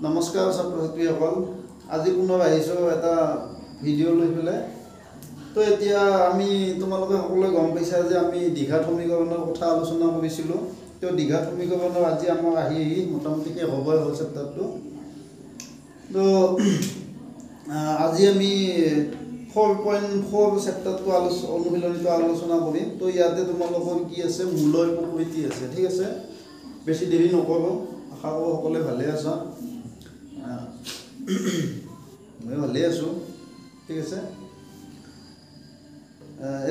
নমস্কাৰ ছাত্ৰ-ছাত্ৰীসকল আজি পুনৰ আহিছো এটা ভিডিঅ' লৈ পেলাই তো এতিয়া আমি তোমালোকে সকলোৱে গম পাইছা যে আমি দ্বিঘাত সমীকৰণৰ কথা আলোচনা কৰিছিলোঁ তো দ্বিঘাত সমীকৰণৰ আজি আমাক আহি মোটামুটি শেষ হ'বই হ'ল চেপ্টাৰটো তো আজি আমি 4.4 চেপ্টাৰটো অনুশীলনীটো আলোচনা কৰিম তো ইয়াতে তোমালোকৰ কি আছে মূলৰ প্ৰকৃতি আছে ঠিক আছে বেছি দেৰি নকৰোঁ আশা কৰোঁ সকলোৱে ভালে আছা মই ভালে আছোঁ ঠিক আছে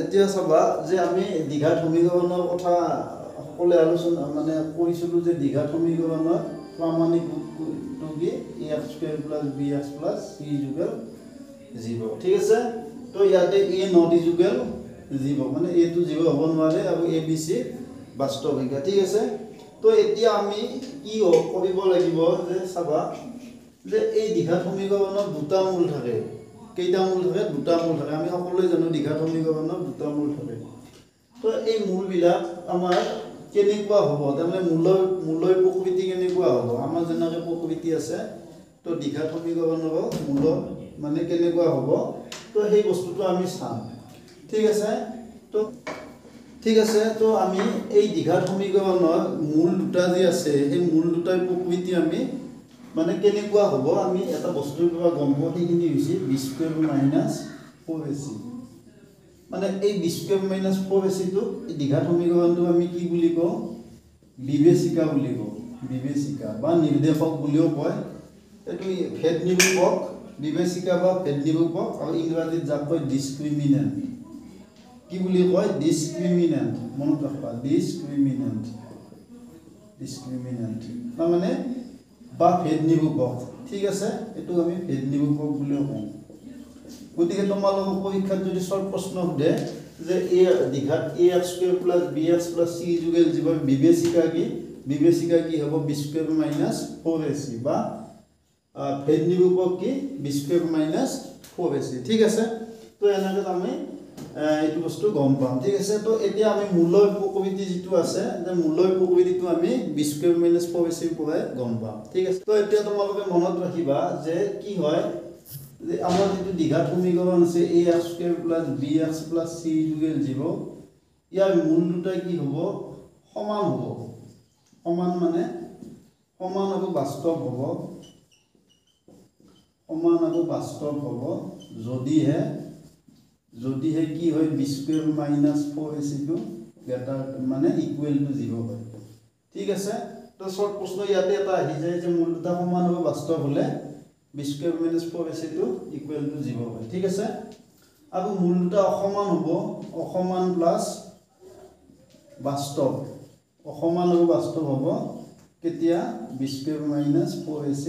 এতিয়া চাবা যে আমি দ্বিঘাত সমীকৰণৰ কথা সকলোৱে আলোচনা মানে কৰিছিলোঁ যে দ্বিঘাত সমীকৰণৰ প্ৰামাণিক ৰূপটো কি ax² + bx + c = 0 ঠিক আছে তো ইয়াতে a not equal 0 মানে a টো 0 হ'ব নোৱাৰে আৰু a b c বাস্তৱ সংখ্যা ঠিক আছে তো এতিয়া আমি কি কৰিব লাগিব যে চাবা যে এই দ্বিঘাত সমীকৰণৰ দুটা মূল থাকে কেইটা মূল থাকে দুটা মূল থাকে আমি সকলোৱে জানো দ্বিঘাত সমীকৰণৰ দুটা মূল থাকে তো এই মূলবিলাক আমাৰ কেনেকুৱা হ'ব তাৰমানে মূলৰ প্ৰকৃতি কেনেকুৱা হ'ব আমাৰ যেনেকৈ প্ৰকৃতি আছে তো দ্বিঘাত সমীকৰণৰ মূল মানে কেনেকুৱা হ'ব তো সেই বস্তুটো আমি চাম ঠিক আছে তো আমি এই দ্বিঘাত সমীকৰণৰ মূল দুটা যে আছে সেই মূল দুটাৰ প্ৰকৃতি আমি মানে কেনেকুৱা হ'ব আমি এটা বস্তুৰ পৰা গম পাওঁ সেইখিনি হৈছে b² - 4ac মানে এই b² - 4ac টো এই দ্বিঘাত সমীকৰণটো আমি কি বুলি কওঁ বিবেচিকা বুলি কওঁ বিবেচিকা বা নিৰ্দেশক বুলিও কয় এইটো ভেদ নিৰূপক বিবেচিকা বা ভেদ নিৰূপক আৰু ইংৰাজীত যাক কয় ডিসক্ৰিমিনেন্ট কি বুলি কয় ডিসক্ৰিমিনেন্ট মনত ৰাখবা ডিসক্ৰিমিনেন্ট মানে বা ভেদ নিৰূপক ঠিক আছে এটো আমি ভেদ নিৰূপক বুলিও কওঁ গতিকে তোমালোকৰ পৰীক্ষাত যদি সৰ্ব প্ৰশ্ন সোধে যে এই দ্বিঘাত ax² + bx + c = 0 বিবেচিকা কি হ'ব b² - 4ac বা ভেদ নিৰূপক কি b² - 4ac ঠিক আছে তো এনেকৈ আমি এইটো বস্তু গম পাম ঠিক আছে তো এতিয়া আমি মূলৰ প্ৰকৃতি যেটো আছে যে মূলৰ প্ৰকৃতিটো আমি b² - 4ac পৰাই গম পাম ঠিক আছে তো এতিয়া তোমালোকে মনত ৰাখিবা যে কি হয় যে আমাৰ যেটো দ্বিঘাত সমীকৰণ আছে ax² + bx + c = 0 ইয়াৰ মূল দুটা কি হ'ব সমান হ'ব সমান মানে সমান আৰু বাস্তৱ হ'ব যদিহে কি হয় b² - 4ac টো মানে ইকুৱেল টু 0 হয় ঠিক আছে তো শৰ্ট প্ৰশ্ন ইয়াতে এটা আহি যায় যে মূল দুটা সমান আৰু বাস্তৱ হলে b² - 4ac টো ইকুৱেল টু 0 হয় ঠিক আছে আৰু মূল দুটা অসমান হ'ব অসমান প্লাস বাস্তৱ অসমান আৰু বাস্তৱ হ'ব কেতিয়া b² - 4ac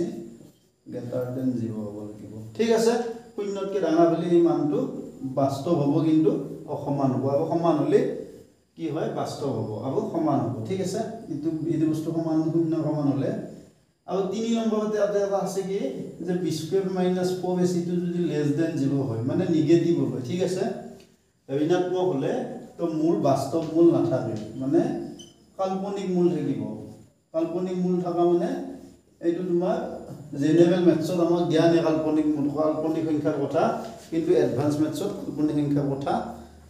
> 0 হ'ব লাগিব ঠিক আছে শূন্যতকৈ ডাঙৰ হ'লে এই মানটো বাস্তৱ হ'ব কিন্তু অসমান হ'ব আৰু সমান হ'লে কি হয় বাস্তৱ হ'ব আৰু সমান হ'ব ঠিক আছে এইটো বস্তু সমান শূন্য সমান হ'লে আৰু 3 নম্বৰতে এটা আছে কি যে b² - 4ac টো যদি <0 হয় মানে নিগেটিভ হয় ঠিক আছে ঋণাত্মক হ'লে তো মূল বাস্তৱ মূল নাথাকে মানে কাল্পনিক মূল থাকিব কাল্পনিক মূল থাকা মানে এইটো তোমাৰ জেনাৰেল মেথছত আমাক জ্ঞান কাল্পনিক সংখ্যাৰ কথা কিন্তু এডভান্স মেথছত কাল্পনিক সংখ্যাৰ কথা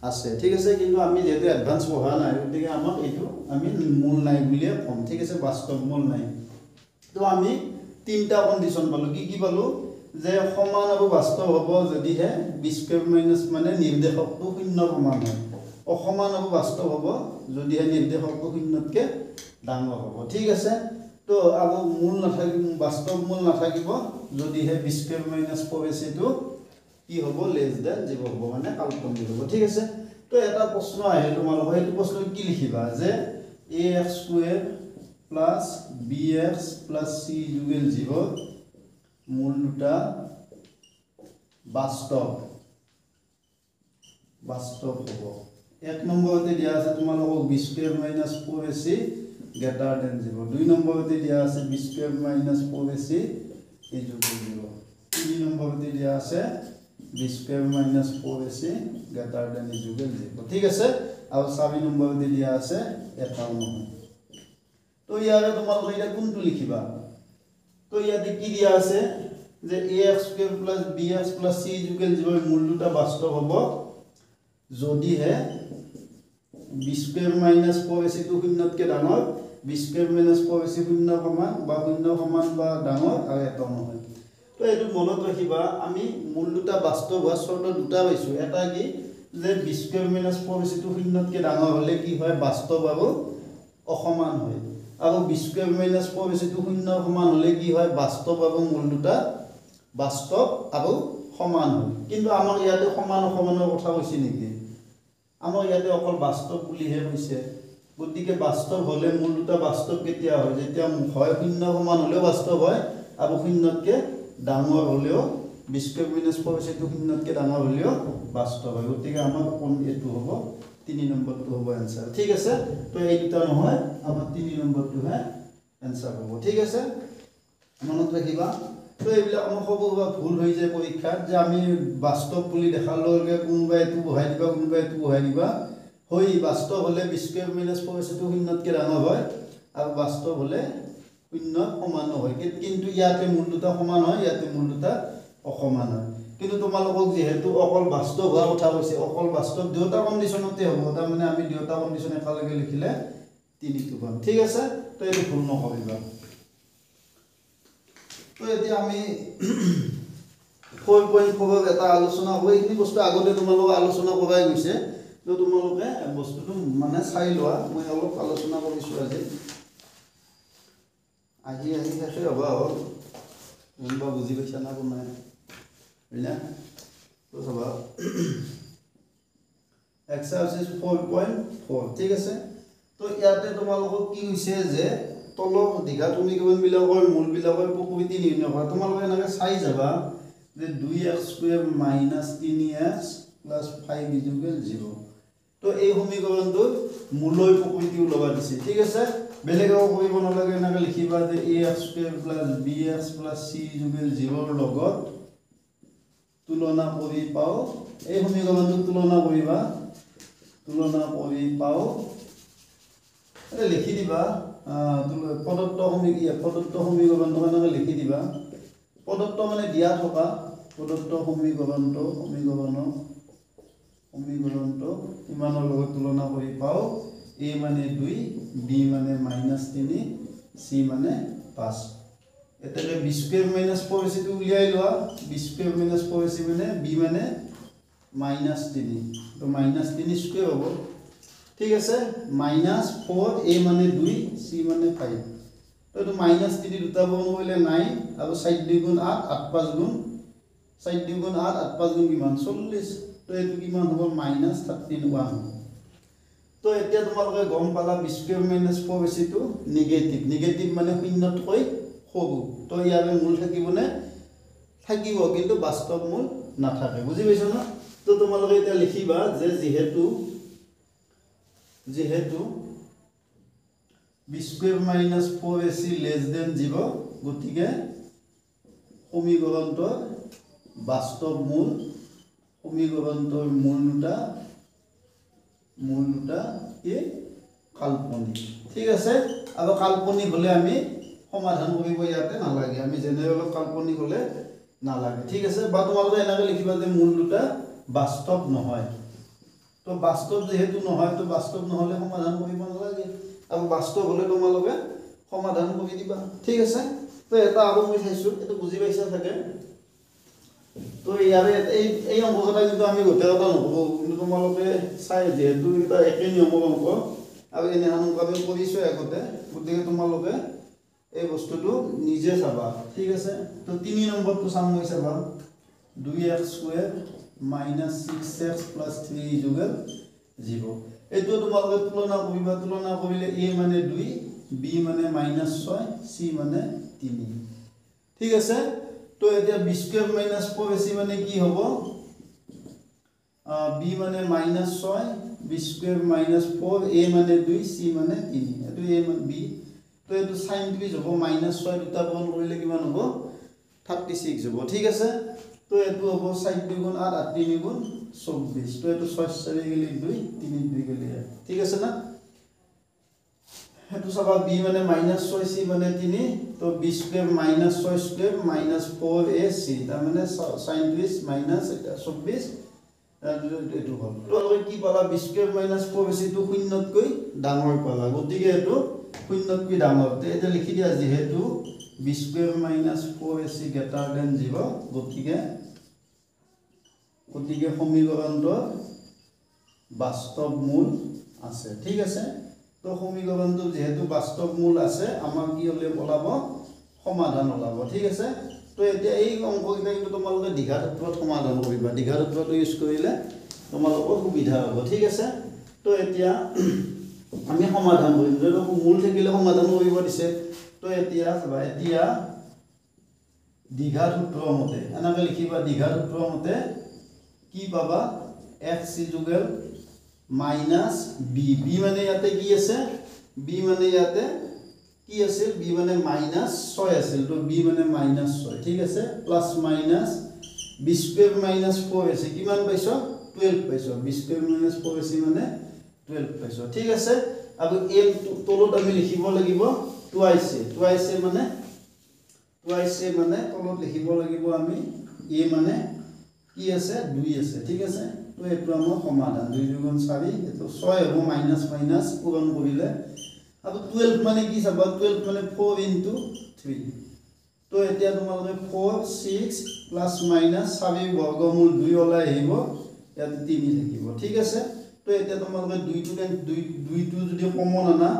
আছে ঠিক আছে কিন্তু আমি যেহেতু এডভান্স পঢ়া নাই গতিকে আমাক এইটো আমি মূল নাই বুলিয়ে ক'ম ঠিক আছে বাস্তৱ মূল নাই তো আমি তিনটা কন্ডিশন পালো কি পালো যে সমান আৰু বাস্তৱ হ'ব যদিহে b² - মানে নিৰ্দেশকটো শূন্য সমান হয় অসমান আৰু বাস্তৱ হ'ব যদিহে নিৰ্দেশকটো শূন্যতকৈ ডাঙৰ হ'ব ঠিক আছে তো আৰু মূল নাথাকিব বাস্তৱ মূল নাথাকিব যদিহে b² - 4ac টো কি হ'ব <0 হ'ব মানে কাল্পনিক হ'ব ঠিক আছে তো এটা প্ৰশ্ন আহে তোমালোকৰ এইটো প্ৰশ্ন কি লিখিবা যে ax² + bx + c = 0 মূল দুটা বাস্তৱ হ'ব এক নম্বৰতে দিয়া আছে তোমালোকক b² - 4ac <0 2 নম্বৰতে দিয়া আছে b² - 4ac = 0 3 নম্বৰতে দিয়া আছে b² - 4ac > 0 ঠিক আছে আৰু 4 নম্বৰতে দিয়া আছে এটাও নহয় তো ইয়াৰে তোমালোকে এটা কোনটো লিখিবা তো ইয়াতে কি দিয়া আছে যে ax square plus bx plus c equal 0 মূল দুটা বাস্তব হ'ব যদিহে b স্কয়ার মাইনাস 4ac টো শূন্যতকে ডাঙৰ b স্কয়াৰ মাইনাস 4ac শূন্য সমান বা শূন্য সমান বা ডাঙৰ আৰু এটা নহয় তো এটো মনত ৰাখিবা আমি মূল দুটা বাস্তব হোৱা শৰ্ত দুটা পাইছো এটা কি যে b স্কয়াৰ মাইনাস 4ac টো শূন্যতকে ডাঙৰ হলে কি হয় বাস্তব আৰু অসমান হয় আৰু b স্কয়াৰ মাইনাস 4ac টো শূন্য সমান হলে কি হয় বাস্তব আৰু মূল দুটা বাস্তব আৰু সমান হয় কিন্তু আমাৰ ইয়াতে সমান অসমানৰ কথা কৈছে নেকি আমাৰ ইয়াতে অকল বাস্তৱ বুলিহে কৈছে গতিকে বাস্তৱ হলে মূল দুটা বাস্তৱ কেতিয়া হয় যেতিয়া হয় শূন্য সমান হলেও বাস্তৱ হয় আৰু শূন্যতকে ডাঙৰ হলেও b স্কয়াৰ মাইনাস 4ac টো শূন্যতকে ডাঙৰ হলেও বাস্তৱ হয় গতিকে আমাৰ কোন এটো হ'ব 3 নম্বৰটো হ'ব आंसर ঠিক আছে তো এই দুটা নহয় আমাৰ 3 নম্বৰটো হে आंसर হ'ব ঠিক আছে মনত ৰাখিবা তো এইবিলা আমাৰ সববা ভুল হৈ যায় পৰীক্ষাত যে আমি বাস্তৱ বুলি দেখাৰ লগে কোনবা এটো বহাই দিবা কোনবা এটো বহাই দিবা হৈ বাস্তৱ হলে b স্কয়াৰ মাইনাস 4ac টো শূন্যতকে ডাঙৰ হয় আৰু বাস্তৱ হলে শূন্য সমান হয় কিন্তু ইয়াতে মূল দুটা সমান হয় ইয়াতে মূল দুটা অসমান হয় কিন্তু তোমালোকক যেহেতু অকল বাস্তৱ হোৱা কথা কৈছে অকল বাস্তৱ দুটা কন্ডিশনতে হ'ব তাৰ মানে আমি দুটা কন্ডিশন একেলগে লিখিলে তিনিটো পাম ঠিক আছে তো এই ভুল নকৰিবা তো এতিয়া আমি 4.4 এটা আলোচনা হ'ব এইখিনি বস্তু আগতে তোমালোক আলোচনা কৰাই গৈছে তো তোমালোকে বস্তুটো মানে চাই লোৱা মই অলপ আলোচনা কৰিছো আজি শেষে হ'ব কোনবা বুজি পাইছা না কোন নাই হয়না তো চাবা এক্সারসাইজ 4.4 ঠিক আছে তো ইয়াতে তোমালোকক কি হৈছে যে তলৰ দীঘা সমীকৰণ বিলাকৰ মূল বিলাকৰ প্ৰকৃতি নিৰ্ণয় কৰা তোমালোকে এনেকৈ চাই যাবা যে 2x square minus 3x plus 5 equal 0 তো এই সমীকৰণটোৰ মূলৰ প্ৰকৃতি উলাবা দিছে ঠিক আছে বেলেগও কৰিব নালাগে এনেকৈ লিখিবা যে ax square plus bx plus c equal 0 ৰ লগত তুলনা কৰি পাও এই সমীকৰণটো তুলনা কৰি পাও এটা লিখি দিবা পদত্ব সমীকৰণটো মানে লিখি দিবা পদত্ব মানে দিয়া থকা পদত্ব সমীকৰণটো ইমানৰ লগত তুলনা কৰি পাও a মানে 2 b মানে -3 c মানে 5 এটাকে b স্কয়ার মাইনাস 4ac টো উলিয়াই লোৱা b স্কয়ার মাইনাস 4ac মানে b মানে -3 তো -3 স্কয়ার হ'ব ঠিক আছে -4 a মানে 2 c মানে 5 তো এটো -3 দুটা বৰ্গ কৰিলে 9 আৰু 4 2 গুণ 8 8 5 গুণ 4 2 গুণ 8 8 5 গুণ কিমান 40 তো এটো কিমান হ'ব -31 তো এতিয়া তোমালোকে গম পালা b স্কয়ার মাইনাস 4ac টো নেগেটিভ মানে শূন্যতকৈ সৰু তো ইয়াৰে মূল থাকিবনে থাকিব কিন্তু বাস্তৱ মূল নাথাকে বুজি পাইছা না তো তোমালোকে এটা লিখিবা যে যেহেতু b square minus 4ac less than 0 গতিকে সমীকৰণটোৰ বাস্তৱ মূল সমীকৰণটোৰ মূল দুটা কি কাল্পনিক ঠিক আছে আৰু কাল্পনিক হলে আমি সমাধান কৰিব ইয়াতে নালাগে আমি জেনেৰেলত কাল্পনিক হলে নালাগে ঠিক আছে বা তোমালোকে এনেকৈ লিখিবা যে মূল দুটা বাস্তৱ নহয় তো বাস্তৱ যেহেতু নহয় তো বাস্তৱ নহলে সমাধান কৰিব নালাগে আৰু বাস্তৱ হলে তোমালোকে সমাধান কৰি দিবা ঠিক আছে তো এটা আৰু মই চাইছো এটা বুজি পাইছা থাকে তো ইয়াৰে এই অংকটা কিন্তু আমি গোটেই কথা নকৰো কিন্তু তোমালোকে চাই যেহেতু এটা একে নিয়মৰ অংক আৰু এনে অংক আমি কৰিছো আগতে গতিকে তোমালোকে এই বস্তুটো নিজে চাবা ঠিক আছে তো 3 নম্বৰটো চাম মই চাবা 2x square minus 6x plus 3 equal 0 এটো তোমালোকে তুলনা কৰিলে a মানে 2 b মানে -6 c মানে 3 ঠিক আছে তো এতিয়া b স্কয়ার মাইনাস 4ac মানে কি হ'ব b মানে -6 b স্কয়ার মাইনাস 4 a মানে 2 c মানে 3 এটো a মানে b তো এটো sin ডিগ্ৰী হ'ব -6 দুটা পূৰণ কৰিলে কিমান হ'ব 36 হ'ব ঠিক আছে তো এটো হ'ব 4 2 গুণ 8 8 3 গুণ 24 তো এটো 6 4 গেলি 2 3 2 গেলি 1 ঠিক আছে না हेतु सबा b माने -6 c माने 3 तो b स्क्वायर -6 स्क्वायर -4ac ता माने sin 20 -24 एतु हल तो কি পালা b স্কয়ার -4ac তো শূন্যতকৈ ডাঙৰ পালা গতিকে এটো শূন্যতকৈ ডাঙৰ তে এটা লিখি দিয়া যেহেতু b square -4ac greater than 0 গতিকে সমীকৰণটো বাস্তৱ মূল আছে ঠিক আছে তো সমীকৰণটো যেহেতু বাস্তৱ মূল আছে আমাৰ কি হলে বলাব সমাধান ওলাব ঠিক আছে তো এতিয়া এই অংকটা কিন্তু তোমালোকে দ্বিঘাত সূত্ৰত সমাধান কৰিবা দ্বিঘাত সূত্ৰটো ইউজ কৰিলে তোমালোকৰ সুবিধা হ'ব ঠিক আছে তো এতিয়া আমি সমাধান কৰিম যদি মূল থাকিলে সমাধান কৰিব দিছে তো এতিয়া চাবা এতিয়া দ্বিঘাত সূত্ৰৰ মতে এনেকৈ লিখিবা দ্বিঘাত সূত্ৰৰ মতে কি পাবা x যুগল माइनस b b माने याते की আছে b माने याते की আছে b माने -6 আছিল তো b माने -6 ঠিক আছে প্লাস মাইনাস b স্কয়ার -4 আছে কিমান পাইছো 12 পাইছো b স্কয়ার -4 আছে মানে 12 পাইছো ঠিক আছে আৰু m তলত আমি লিখিব লাগিব twice মানে তলত লিখিব লাগিব আমি a মানে কি আছে 2 আছে ঠিক আছে তো এটো আমাৰ সমাধান 2 * 4 এটো 6 হ'ব মাইনাস মাইনাস পূৰণ কৰিলে আৰু 12 মানে কি চাবা 12 মানে 4 * 3 তো এতিয়া তোমালোকে 4 6 প্লাস মাইনাস 4 বৰ্গমূল 2 ওলাই আহিব ইয়াত 3 থাকিব ঠিক আছে তো এতিয়া তোমালোকে 2 টো যদি কমন আনা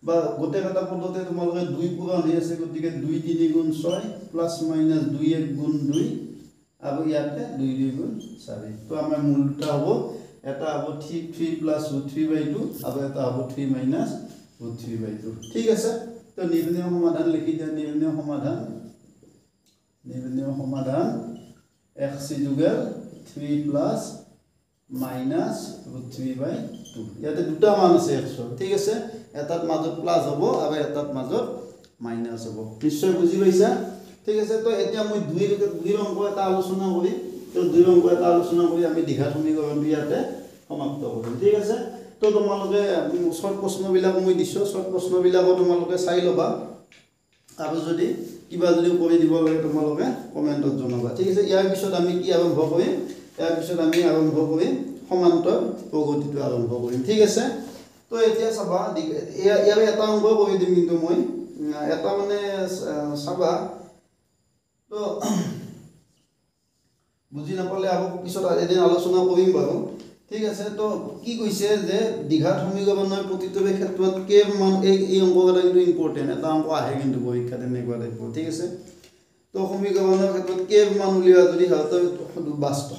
বা গোটেই এটা পদতে তোমালোকে 2 পূৰণ হৈ আছে গতিকে 2 3 * 6 প্লাস মাইনাস 2 1 * 2 अब याते 2 2 4 तो আমাৰ মূলটা হ'ব এটা হ'ব 3 + √3/2 আৰু এটা হ'ব 3 - √3/2 ঠিক আছে তো নিৰ্ণয় সমাধান লিখি দিয়া নিৰ্ণয় সমাধান x যুগল 3 + -√3/2 ইয়াতে দুটা মান আছে x ঠিক আছে এটাত মাজত প্লাস হ'ব আৰু এটাত মাজত মাইনাস হ'ব নিশ্চয় বুজি পাইছা ঠিক আছে তো এতিয়া মই দুই অংক এটা আলোচনা কৰি তো দুই অংক এটা আলোচনা কৰি আমি দ্বিঘাত সমীকৰণটো ইয়াতে সমাপ্ত কৰিম ঠিক আছে তো তোমালোকে শৰ্ট প্ৰশ্নবিলাক মই দিছো শৰ্ট প্ৰশ্নবিলাক তোমালোকে চাই লবা আৰু যদি কিবা যদি কৰি দিব লাগে তোমালোকে কমেন্টত জনাবা ঠিক আছে ইয়াৰ পিছত আমি কি আৰম্ভ কৰিম সমান্তৰ প্ৰগতিটো আৰম্ভ কৰিম ঠিক আছে তো এতিয়া চাবা ইয়াৰ এটা অংক কৰি দিম কিন্তু মই এটা মানে চাবা তো বুজি নাপালে আকৌ পিছত এদিন আলোচনা কৰিম বাৰু ঠিক আছে তো কি কৈছে যে দ্বিঘাত সমীকৰণৰ প্ৰতিটোৰ ক্ষেত্ৰত কে মান এই অংকটা কিন্তু ইম্পৰ্টেন্ট এটা অংক আহে কিন্তু পৰীক্ষাত এনেকুৱা টাইপৰ ঠিক আছে তো সমীকৰণৰ ক্ষেত্ৰত কে মান উলিওৱা যদি হাতৰ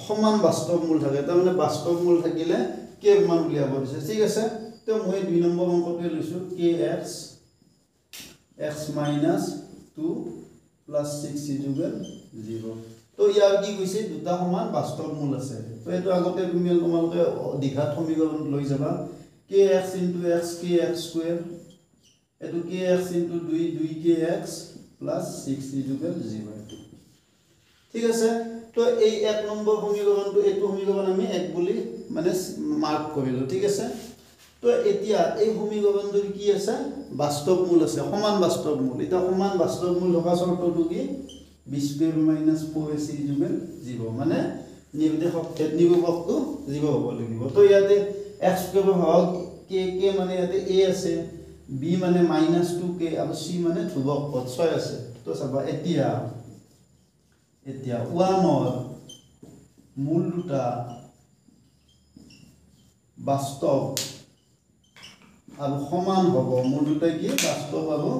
সমান বাস্তৱ মূল থাকে তাৰ মানে বাস্তৱ মূল থাকিলে কে মান উলিয়াব দিছে ঠিক আছে তো মই 2 নম্বৰ অংকটো লৈছো kx x - 2 plus 6 যুগল 0 তো ইয়াৰ কি কৈছে দুটা সমান বাস্তৱ মূল আছে তো এটো আগতে তুমি তোমালোকে দ্বিঘাত সমীকৰণ লৈ যাবা kx * x kx² এটো kx * 2 2kx plus 6 যুগল 0 ঠিক আছে তো এই এক নম্বৰ সমীকৰণটো এটো সমীকৰণ আমি এক বুলি মানে মাৰ্ক কৰিলো ঠিক আছে তো এতিয়া এই সমীকৰণটোৰ কি আছে বাস্তৱ মূল আছে সমান বাস্তৱ মূল এটা সমান বাস্তৱ মূল থকা চৰ্তটো কি b স্কয়াৰ -4ac যুগল 0 মানে নিৰ্দেশকটো 0 হ'ব লাগিব তো ইয়াতে x স্কয়াৰ ভাগ k মানে ইয়াতে a আছে b মানে -2k আৰু c মানে ধ্ৰুৱক পদ 6 আছে তো চাবা এতিয়া 1ৰ মূল দুটা বাস্তৱ আৰু সমান হ'ব মূল দুটা কি বাস্তৱ আৰু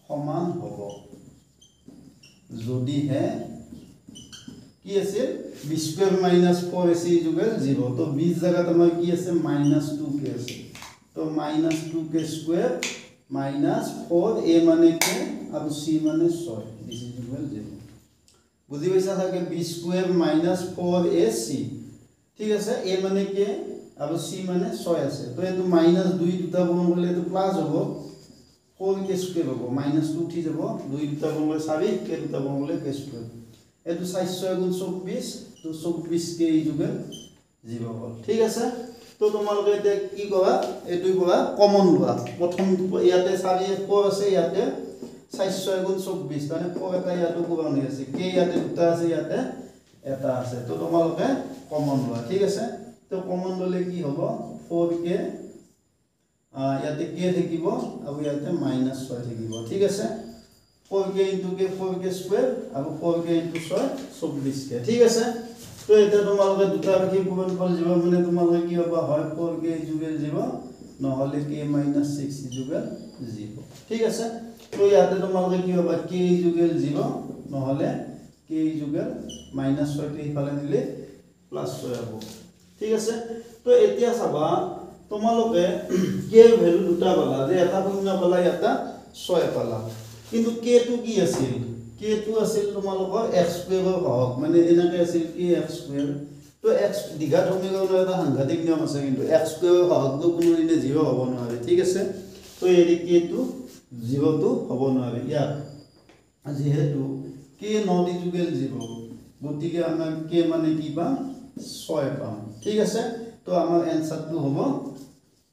সমান হ'ব যদি হে কি আছে b স্কয়াৰ -4ac যুগল 0 তো 20 জায়গাত আমাৰ কি আছে -2k আছে তো -2k স্কয়াৰ -4a মানে k আৰু c মানে 6 this is equal 0 বুজি পাইছা থাকে b স্কয়ার -4ac ঠিক আছে a মানে k আৰু c মানে 6 আছে তো এটো -2 দুটা গুণ কৰিলে এটো প্লাস হ'ব 4k স্কয়াৰ হ'ব -2 উঠি যাব 2 দুটা গুণ কৰিলে 4k দুটা গুণ কৰিলে k স্কয়ার এটো 4 6 গুণ 24 তো 24k যুগল 0 হ'ল ঠিক আছে তো তোমালোকে এতিয়া কি কৰা এইটোৰ পৰা কমন লোৱা প্ৰথম ইয়াতে 4 আছে ইয়াতে 4 6 গুণ 24 মানে 4 এটা ইয়াতে পূৰণ হৈ আছে কে ইয়াতে দুটা আছে ইয়াতে এটা আছে তো তোমালোকে কমন লোৱা ঠিক আছে তো কমন ললে কি হ'ব 4k ইয়াতে কে থাকিব আৰু ইয়াতে -6 থাকিব ঠিক আছে 4k into k 4k square আৰু 4k into 6 24k ঠিক আছে তো এটা তোমালোকে দুটা ৰাখি পূৰণ কৰি যাব মানে তোমালোকে কি হ'ব হয় 4k ইকুৱেল 0 নহলে k - 6 ইকুৱেল 0 ঠিক আছে তো ইয়াতে তোমালোকে কি হ'ব k ইকুৱেল 0 নহলে k ইকুৱেল -6 তে ইফালে নিলে +6 হ'ব ঠিক আছে তো এতিয়া চাবা তোমালোকে k ভ্যালু দুটা পালা যে এটা শূন্য পালা এটা 6 পালা কিন্তু k টো কি আছিল k টো আছিল তোমালোকৰ x স্কয়াৰৰ সহগ মানে এনেকৈ আছিল x স্কয়াৰ তো x দ্বিঘাত সমীকৰণৰ এটা সাংঘাতিক নিয়ম আছে কিন্তু x স্কয়াৰৰ সহগটো কোনো দিনে 0 হ'ব নোৱাৰে ঠিক আছে তো এই k টো 0 টো হ'ব নোৱাৰে ইয়াত যেহেতু k not equal 0 গতিকে আমাৰ k মানে কি পাম 6 পাম ঠিক আছে তো আমাৰ এনসারটো হ'ব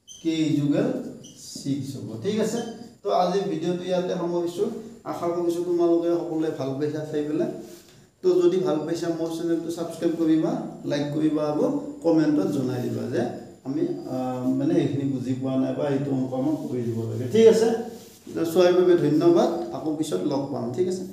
k equal 6 হ'ব ঠিক আছে তো আজি ভিডিওটো ইয়াতে সামৰিছো আশা কৰিছো তোমালোকে সকলোৱে ভাল পাইছা চাই পেলাই তো যদি ভাল পাইছা মোৰ চেনেলটো সাবস্ক্ৰাইব কৰিবা লাইক কৰিবা আৰু কমেন্টত জনাই দিবা যে আমি মানে এইখিনি বুজি পোৱা নাই বা এইটো অংক আমাক কৰি দিব লাগে ঠিক আছে চোৱাৰ বাবে ধন্যবাদ আকৌ পিছত লগ পাম ঠিক আছে